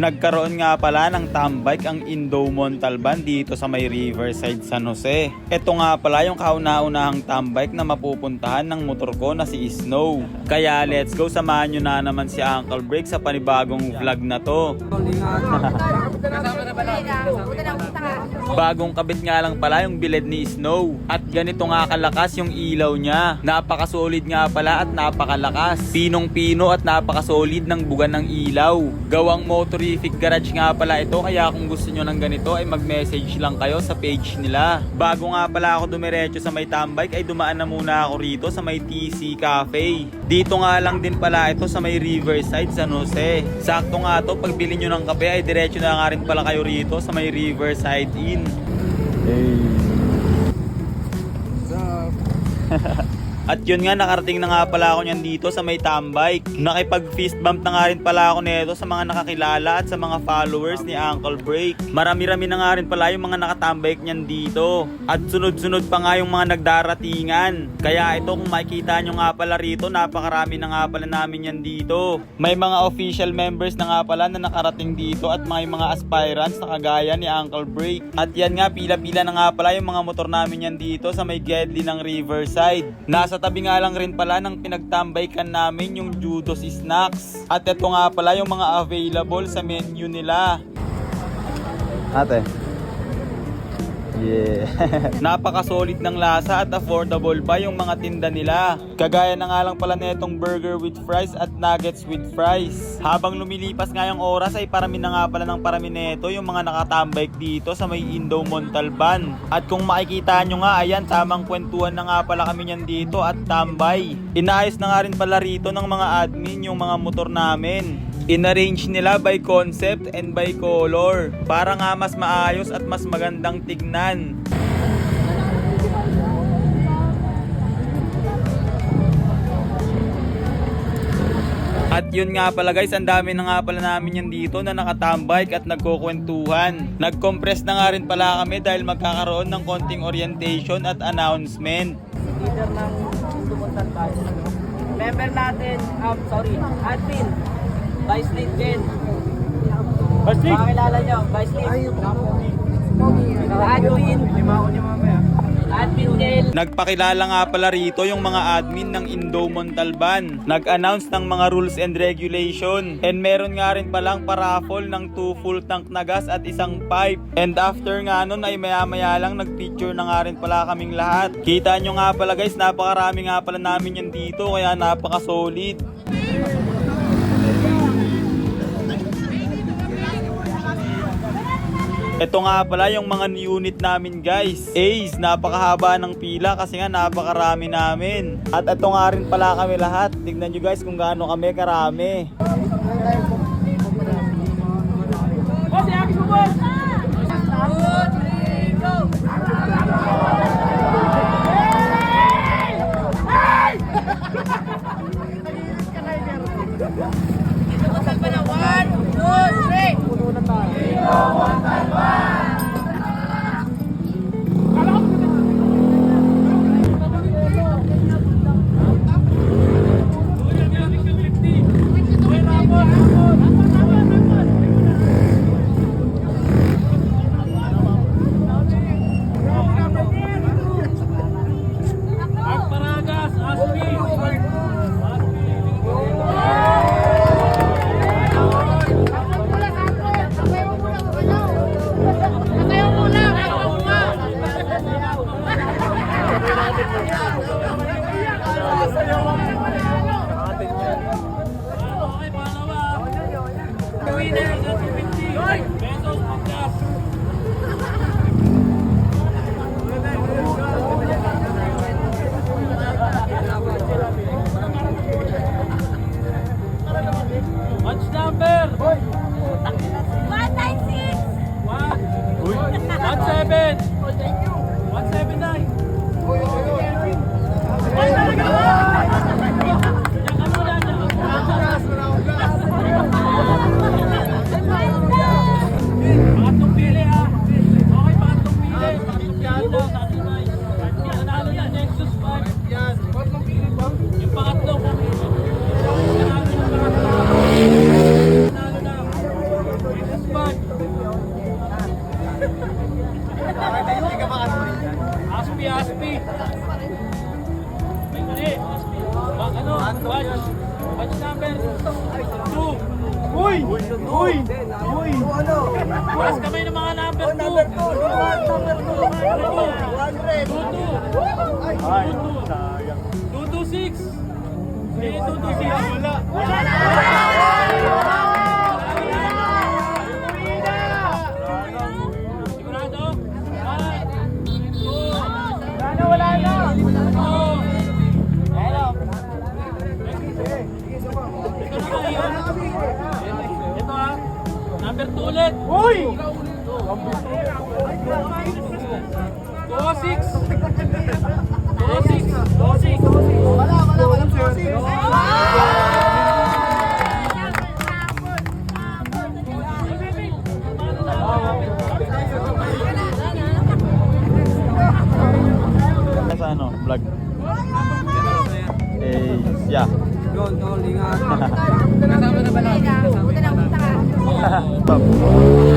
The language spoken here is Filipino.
Nagkaroon nga pala ng tambike ang Indo Montalban dito sa may Riverside, San Jose. Ito nga pala yung kauna-unahang tambike na mapupuntahan ng motor ko na si Snow. Kaya let's go, samahan nyo na naman si Uncle Break sa panibagong vlog na to. Bagong kabit nga lang pala yung biled ni Snow. At ganito nga kalakas yung ilaw niya. Napakasolid nga pala at napakalakas. Pinong-pino at napakasolid ng bugan ng ilaw. Gawang Motorific Garage nga pala ito, kaya kung gusto nyo ng ganito ay mag-message lang kayo sa page nila. Bago nga pala ako dumiretso sa may tambike ay dumaan na muna ako rito sa may TC Cafe. Dito nga lang din pala ito sa may Riverside, San Jose. Sakto nga to, pagbili nyo ng kape ay diretso na nga rin pala kayo rito sa may Riverside Inn. Hey. At yun nga, nakarating na nga pala ako niyan dito sa may tambike. Nakipag fist bump na nga rin pala ako nito sa mga nakakilala at sa mga followers ni Uncle Break. Marami-rami na nga rin pala yung mga nakatambike niyan dito. At sunod-sunod pa nga yung mga nagdaratingan. Kaya ito, kung makikita nyo nga pala rito, napakarami na nga pala namin yan dito. May mga official members na nga pala na nakarating dito at mga aspirants na kagaya ni Uncle Break. At yan nga, pila-pila na nga pala yung mga motor namin yan dito sa may Gedli ng Riverside. Nasa tabi nga lang rin pala ng pinagtambaykan namin yung Judos Snacks. At ito nga pala yung mga available sa menu nila. Ate. Yeah. Napaka-solid ng lasa at affordable pa yung mga tinda nila. Kagaya na nga lang pala netong burger with fries at nuggets with fries. Habang lumilipas nga yung oras ay parami na nga pala ng parami neto yung mga nakatambike dito sa may Indo Montalban. At kung makikita nyo nga, ayan, tamang kwentuhan na nga pala kami nyan dito at tambay. Inaayos na nga rin pala rito ng mga admin yung mga motor namin. In-arrange nila by concept and by color para nga mas maayos at mas magandang tignan. At yun nga pala guys, ang dami na nga pala namin yan dito na nakatambike at nagkukwentuhan. Nag-compress na nga rin pala kami dahil magkakaroon ng konting orientation at announcement. Leader ng Tumuntan Bahay. Member natin, admin, Vice Lead Ken. Makakilala nyo, Vice Lead. Admin Ken. Nagpakilala nga pala rito yung mga admin ng Indo Montalban. Nag-announce ng mga rules and regulation. And meron nga rin palang paraffle ng 2 full tank na gas at isang pipe. And after nga nun ay maya-maya lang nagpicture na nga rin pala kaming lahat. Kita nyo nga pala guys, napakarami nga pala namin yan dito kaya napaka-solid. Ito nga pala yung mga unit namin guys. Ace, napakahaba ng pila kasi nga napakarami namin. At ito nga rin pala kami lahat. Tignan nyo guys kung gaano kami karami. Watch number 196! 17 179. Princess Bud. Aspi. May mali. Ano? Batch number 2. Uy! Bukas kamay ng mga number 2. Number 2. 226. Hindi, 226. Wala. Sigurado? 1, 2. Wala na. Ito ha. Number 2 ulit. Uy! 206. Sa ano, vlog. Yeah. Kasama na ba natin? Stop.